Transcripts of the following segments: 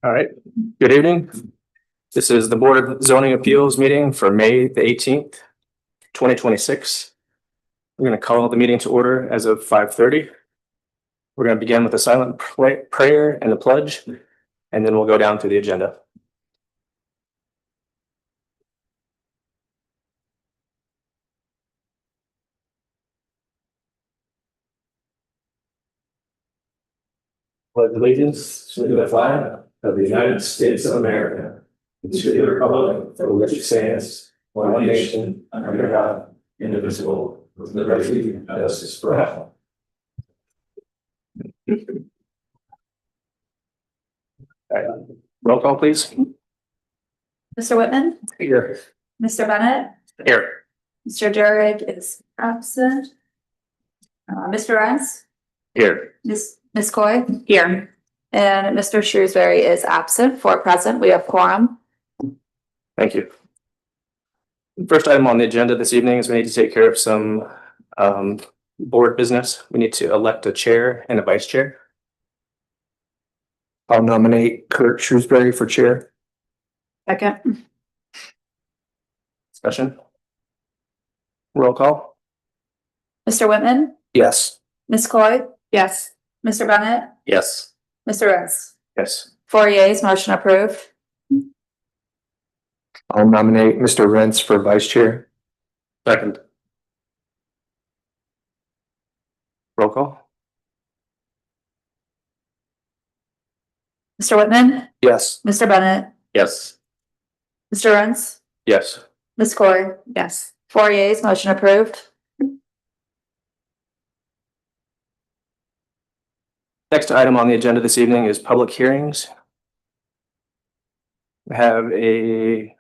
All right, good evening. This is the Board of Zoning Appeals meeting for May the 18th, 2026. We're going to call the meeting to order as of 5:30. We're going to begin with a silent prayer and the pledge, and then we'll go down to the agenda. Pledge allegiance to the flag of the United States of America and to the republic for which it stands, one nation, under God, indivisible, with liberty and justice for all. All right. Roll call, please. Mr. Whitman, Here. Mr. Bennett, Here. Mr. Durrig is absent. Mr. Renz, Here. Ms. Coy here, and Mr. Shrewsbury is absent. For present, we have quorum. Thank you. First item on the agenda this evening is we need to take care of some board business. We need to elect a chair and a vice chair. I'll nominate Kurt Shrewsbury for chair. Second. Discussion. Roll call. Mr. Whitman, Yes. Ms. Coy. Yes. Mr. Bennett, Yes. Mr. Renz. Yes. 4 yeas, motion approved. I'll nominate Mr. Rentz for vice chair. Second. Roll call. Mr. Whitman, Yes. Mr. Bennett, Yes. Mr. Renz, Yes. Ms. Coy. Yes. 4 yeas, motion approved. Next item on the agenda this evening is public hearings. We have a.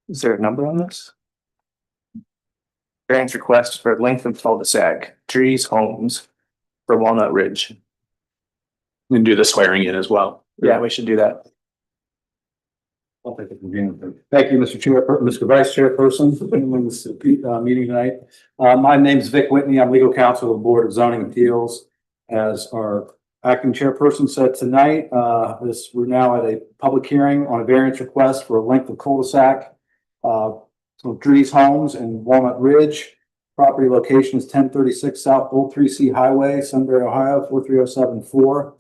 Is there a number on this? Variance request for length of cul-de-sac, Trees Homes for Walnut Ridge. We can do the swearing in as well. Yeah, we should do that. I'll take it from Jim. Thank you, Mr. Chair, Mr. Vice Chairperson, for doing this meeting tonight. My name is Vic Whitney. I'm legal counsel of the Board of Zoning Appeals. As our acting chairperson said tonight, we're now at a public hearing on a variance request for a length of cul-de-sac from Trees Homes and Walnut Ridge. Property location is 1036 South Old 3C Highway, Sunbury, Ohio, 43074.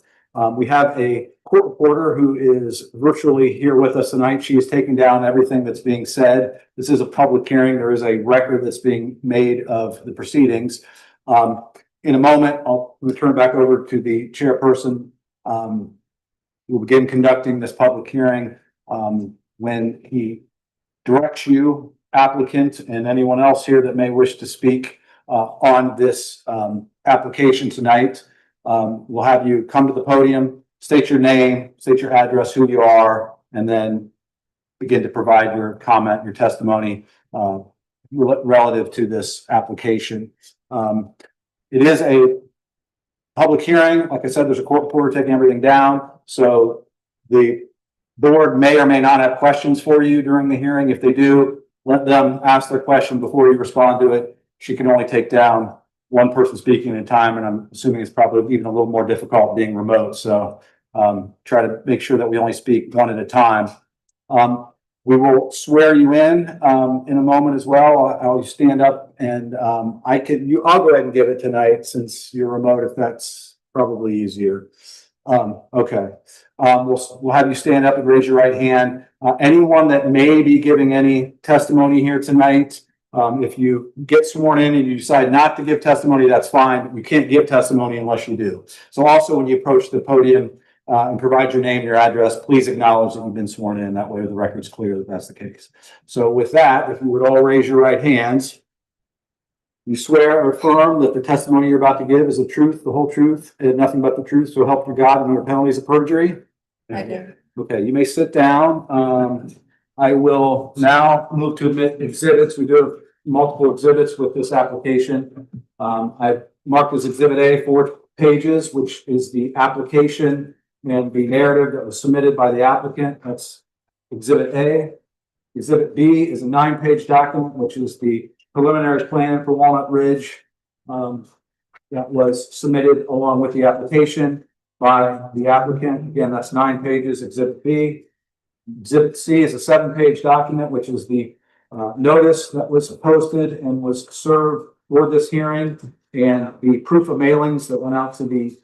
We have a court reporter who is virtually here with us tonight. She is taking down everything that's being said. This is a public hearing. There is a record that's being made of the proceedings. In a moment, I'll turn back over to the chairperson. We'll begin conducting this public hearing when he directs you, applicant, and anyone else here that may wish to speak on this application tonight. We'll have you come to the podium, state your name, state your address, who you are, and then begin to provide your comment, your testimony relative to this application. It is a public hearing. Like I said, there's a court reporter taking everything down. So the board may or may not have questions for you during the hearing. If they do, let them ask their question before you respond to it. She can only take down one person speaking at a time, and I'm assuming it's probably even a little more difficult being remote. So try to make sure that we only speak one at a time. We will swear you in a moment as well. I'll stand up and I'll go ahead and give it tonight since you're remote, if that's probably easier. Okay. We'll have you stand up and raise your right hand. Anyone that may be giving any testimony here tonight, if you get sworn in and you decide not to give testimony, that's fine. You can't give testimony unless you do. So also when you approach the podium and provide your name and your address, please acknowledge that you've been sworn in. That way the record's clear that that's the case. So with that, if you would all raise your right hands, you swear or affirm that the testimony you're about to give is the truth, the whole truth, and nothing but the truth, so help you God and your penalties of perjury. I do. Okay, you may sit down. I will now move to admit exhibits. We do have multiple exhibits with this application. I've marked as Exhibit A 4 pages, which is the application and the narrative that was submitted by the applicant. That's Exhibit A. Exhibit B is a 9-page document, which is the preliminary plan for Walnut Ridge that was submitted along with the application. by the applicant. Again, that's 9 pages, Exhibit B. Exhibit C is a 7-page document, which is the notice that was posted and was served for this hearing, and the proof of mailings that went out to the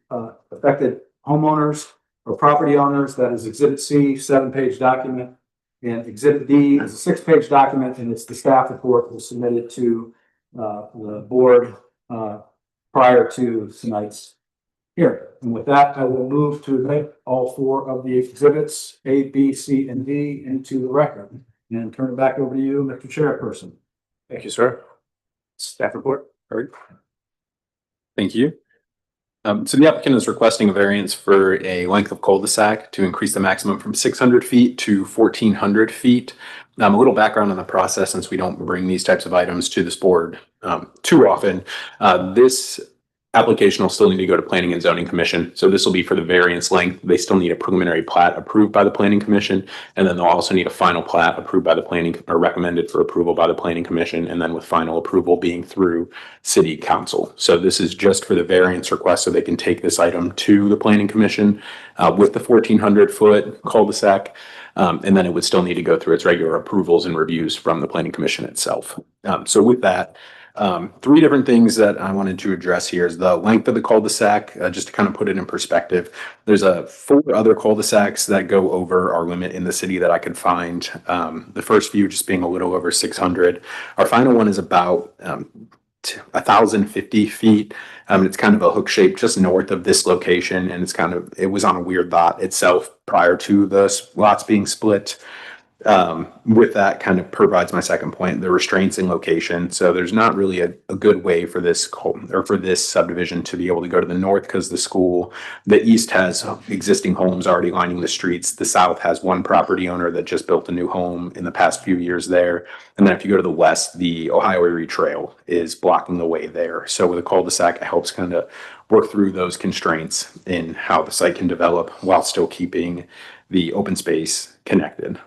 affected homeowners or property owners. That is Exhibit C, 7-page document. And Exhibit D is a 6-page document, and it's the staff report that was submitted to the board prior to tonight's hearing. And with that, I will move to admit all 4 of the exhibits, A, B, C, and D, into the record. And turn it back over to you, Mr. Chairperson. Thank you, sir. Staff report. Thank you. So the applicant is requesting a variance for a length of cul-de-sac to increase the maximum from 600 feet to 1,400 feet. A little background on the process, since we don't bring these types of items to this board too often. This application will still need to go to Planning and Zoning Commission. So this will be for the variance length. They still need a preliminary plat approved by the Planning Commission. And then they'll also need a final plat approved by the planning, or recommended for approval by the Planning Commission. And then with final approval being through City Council. So this is just for the variance request, so they can take this item to the Planning Commission with the 1,400-foot cul-de-sac. And then it would still need to go through its regular approvals and reviews from the Planning Commission itself. So with that, 3 different things that I wanted to address here is the length of the cul-de-sac, just to kind of put it in perspective. There's 4 other cul-de-sacs that go over our limit in the city that I could find. The first few just being a little over 600. Our final one is about 1,050 feet. It's kind of a hook shape just north of this location, and it was on a weird lot itself prior to the lots being split. With that kind of provides my second point, the restraints in location. So there's not really a good way for this subdivision to be able to go to the north, because the east has existing homes already lining the streets. The south has one property owner that just built a new home in the past few years there. And then if you go to the west, the Ohio Erie Trail is blocking the way there. So with a cul-de-sac, it helps kind of work through those constraints in how the site can develop while still keeping the open space connected.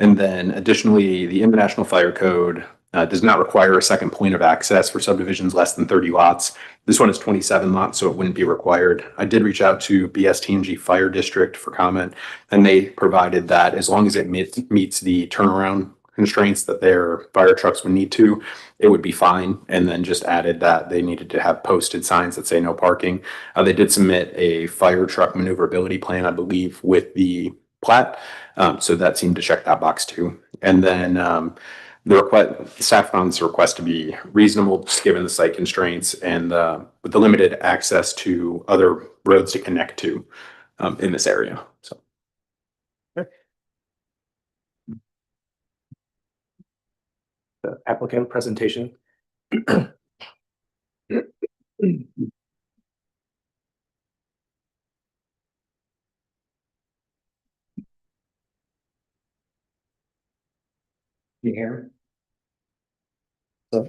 And then additionally, the International Fire Code does not require a second point of access for subdivisions less than 30 lots. This one is 27 lots, so it wouldn't be required. I did reach out to BST&G Fire District for comment, and they provided that as long as it meets the turnaround constraints that their fire trucks would need to, it would be fine. And then just added that they needed to have posted signs that say no parking. They did submit a fire truck maneuverability plan, I believe, with the plat. So that seemed to check that box too. And then the staff found this request to be reasonable, just given the site constraints and with the limited access to other roads to connect to in this area. So. Okay. The applicant presentation. You hear me?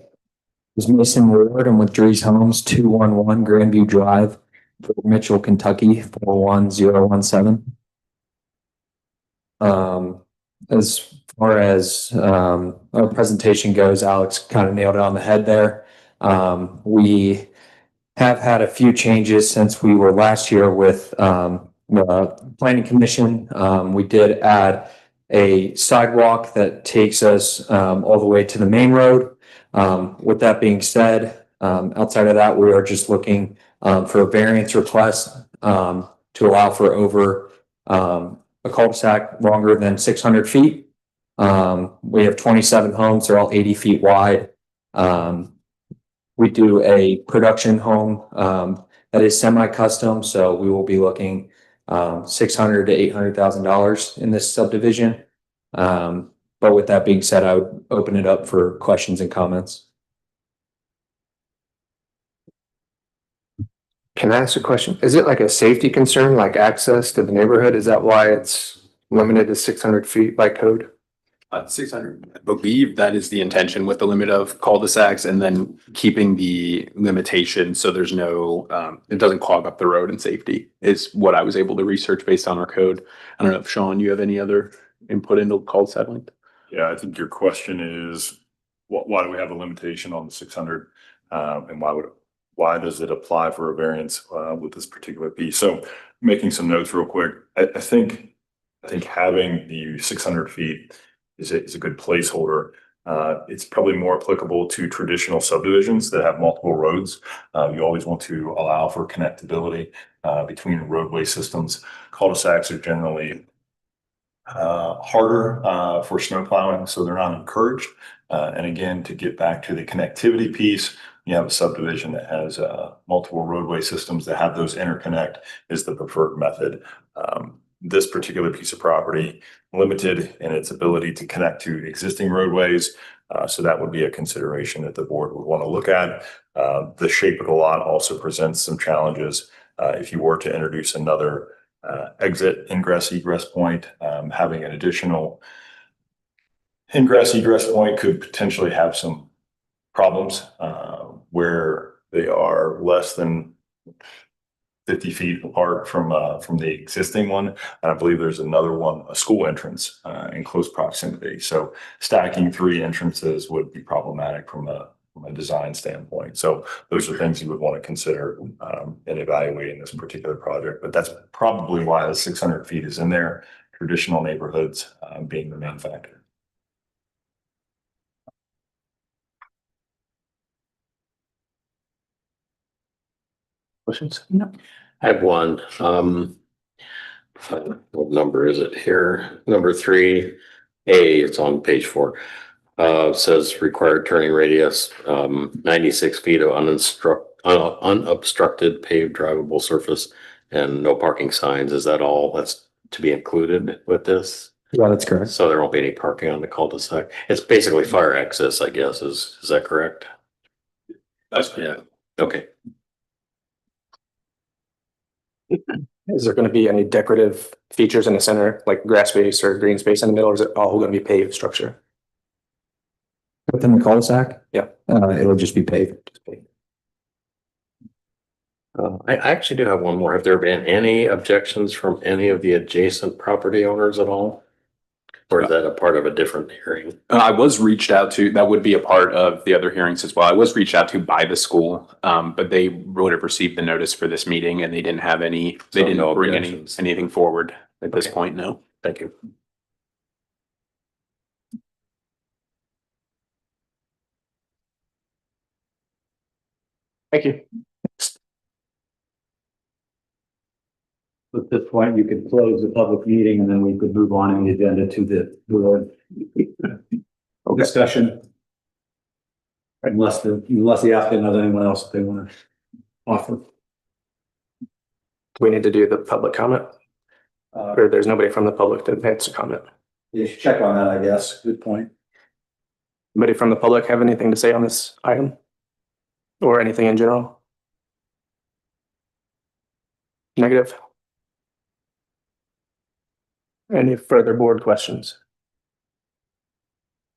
Is Mason Ward. I'm with Drees Homes, 211 Grandview Drive, Fort Mitchell, Kentucky, 41017. As far as our presentation goes, Alex kind of nailed it on the head there. We have had a few changes since we were last year with the Planning Commission. We did add a sidewalk that takes us all the way to the main road. With that being said, outside of that, we are just looking for a variance request to allow for over a cul-de-sac longer than 600 feet. We have 27 homes. They're all 80 feet wide. We do a production home that is semi-custom, so we will be looking $600,000 to $800,000 in this subdivision. But with that being said, I would open it up for questions and comments. Can I ask a question? Is it like a safety concern, like access to the neighborhood? Is that why it's limited to 600 feet by code? 600. I believe that is the intention with the limit of cul-de-sacs, and then keeping the limitation so there's no, it doesn't clog up the road, and safety is what I was able to research based on our code. I don't know if Sean, you have any other input into cul-de-sac length? Yeah, I think your question is, why do we have a limitation on the 600? And why does it apply for a variance with this particular piece? So making some notes real quick, I think having the 600 feet is a good placeholder. It's probably more applicable to traditional subdivisions that have multiple roads. You always want to allow for connectability between roadway systems. Cul-de-sacs are generally harder for snow plowing, so they're not encouraged. And again, to get back to the connectivity piece, you have a subdivision that has multiple roadway systems that have those interconnect is the preferred method. This particular piece of property limited in its ability to connect to existing roadways. So that would be a consideration that the board would want to look at. The shape of the lot also presents some challenges. If you were to introduce another exit, ingress, egress point, having an additional ingress, egress point could potentially have some problems where they are less than 50 feet apart from the existing one. And I believe there's another one, a school entrance in close proximity. So stacking 3 entrances would be problematic from a design standpoint. So those are things you would want to consider in evaluating this particular project. But that's probably why the 600 feet is in there, traditional neighborhoods being the main factor. Questions? I have one. What number is it here? Number 3A, it's on page 4. Says required turning radius, 96 feet of unobstructed paved drivable surface and no parking signs. Is that all that's to be included with this? Yeah, that's correct. So there won't be any parking on the cul-de-sac. It's basically fire access, I guess. Is that correct? That's Yeah. Okay. Is there going to be any decorative features in the center, like grass space or green space in the middle, or is it all going to be paved structure? Within the cul-de-sac? Yeah. It'll just be paved. I actually do have one more. Have there been any objections from any of the adjacent property owners at all? Or is that a part of a different hearing? I was reached out to, that would be a part of the other hearings as well. I was reached out to by the school, but they would have received the notice for this meeting and they didn't have any, they So didn't no bring objections. anything forward at this Okay. point, no. Thank you. Thank you. At this point, you could close the public meeting and then we could move on in the agenda to the board discussion. Unless the applicant has anyone else they want to offer. We need to do the public comment, Uh, or there's nobody from the public that wants to comment. you should check on that, I guess. Good point. Anybody from the public have anything to say on this item? Or anything in general? Negative? Any further board questions?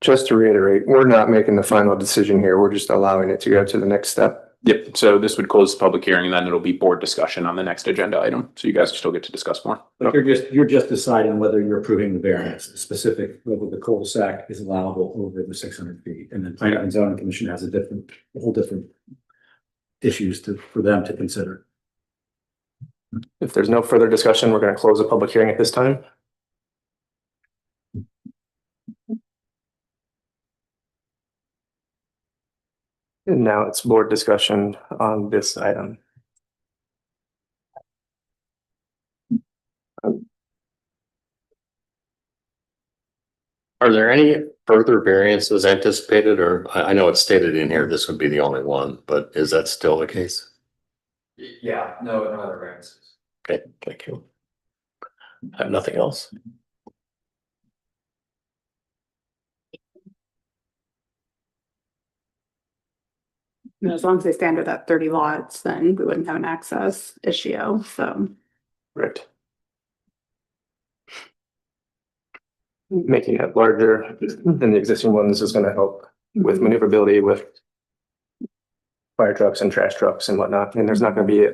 Just to reiterate, we're not making the final decision here. We're just allowing it to go to the next step. Yep, so this would close the public hearing and then it'll be board discussion on the next agenda item. So you guys still get to discuss more. But you're just deciding whether you're approving the variance, specific, whether the cul-de-sac is allowable over the 600 feet. And then planning and zoning commission has a whole different issues for them to consider. If there's no further discussion, we're going to close the public hearing at this time. And now it's board discussion on this item. Are there any further variances anticipated, or I know it's stated in here, this would be the only one, but is that still the case? Yeah, no other variances. Okay, thank you. I have nothing else. As long as they stand at that 30 lots, then we wouldn't have an access issue, so. Right. Making it larger than the existing ones is going to help with maneuverability with fire trucks and trash trucks and whatnot. And there's not going to be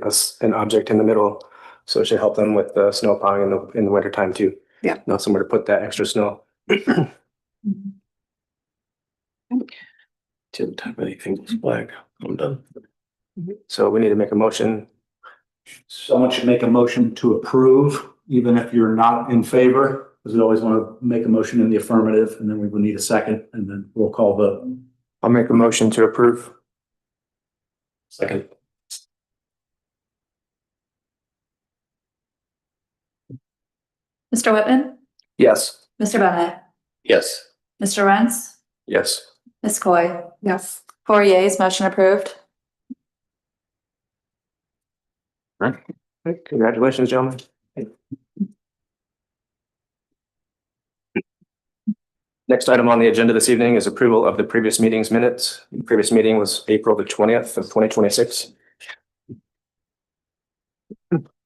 an object in the middle. So it should help them with the snow plowing in the winter time too. Yeah. Not somewhere to put that extra snow. Didn't have anything to flag. I'm done. So we need to make a motion. Someone should make a motion to approve, even if you're not in favor, because we always want to make a motion in the affirmative, and then we will need a second, and then we'll call vote. I'll make a motion to approve. Second. Mr. Whitman, Yes. Mr. Bennett, Yes. Mr. Renz, Yes. Ms. Coy. Yes. 4 yeas, motion approved. Congratulations, gentlemen. Next item on the agenda this evening is approval of the previous meeting's minutes. The previous meeting was April the 20th of 2026.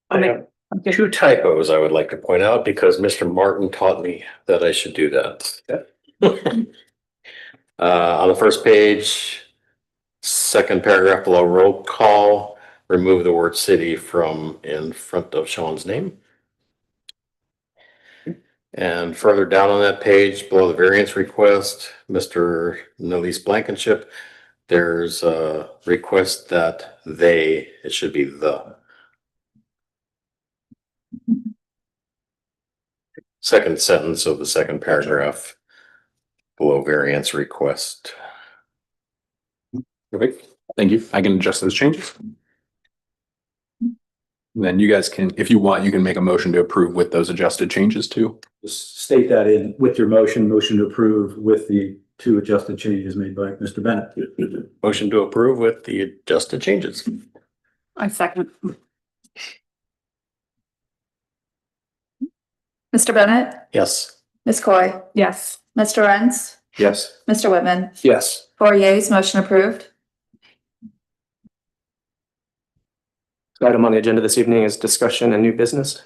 I have two typos I would like to point out because Mr. Martin taught me that I should do that. On the first page, second paragraph below roll call, remove the word city from in front of Sean's name. And further down on that page, below the variance request, Mr. Nalise Blankenship, there's a request that it should be the. Second sentence of the second paragraph below variance request. Perfect. Thank you. I can adjust those changes. Then you guys can, if you want, you can make a motion to approve with those adjusted changes too. Just state that in with your motion to approve with the two adjusted changes made by Mr. Bennett. Motion to approve with the adjusted changes. I second. Mr. Bennett, Yes. Ms. Coy, Yes. Mr. Renz, Yes. Mr. Whitman. Yes. 4 yeas, motion approved. Item on the agenda this evening is discussion and new business.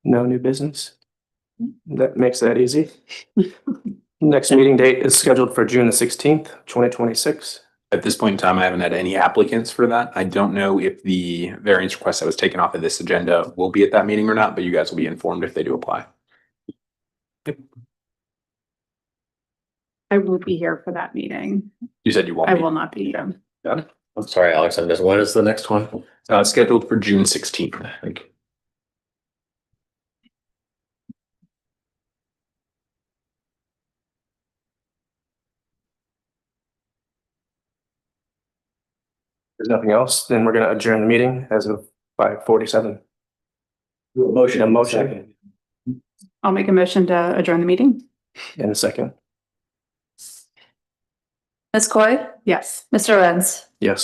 No new business? That makes that easy. Next meeting date is scheduled for June the 16th, 2026. At this point in time, I haven't had any applicants for that. I don't know if the variance request that was taken off of this agenda will be at that meeting or not, but you guys will be informed if they do apply. I won't be here for that meeting. You said you won't I be. will not be here. Got it. I'm sorry, Alex, I missed. When is the next one? Scheduled for June 16th. Thank you. There's nothing else, then we're going to adjourn the meeting as of 5:47. Do a motion. A motion. I'll make a motion to adjourn the meeting. In a second. Ms. Coy, Yes. Mr. Renz, Yes.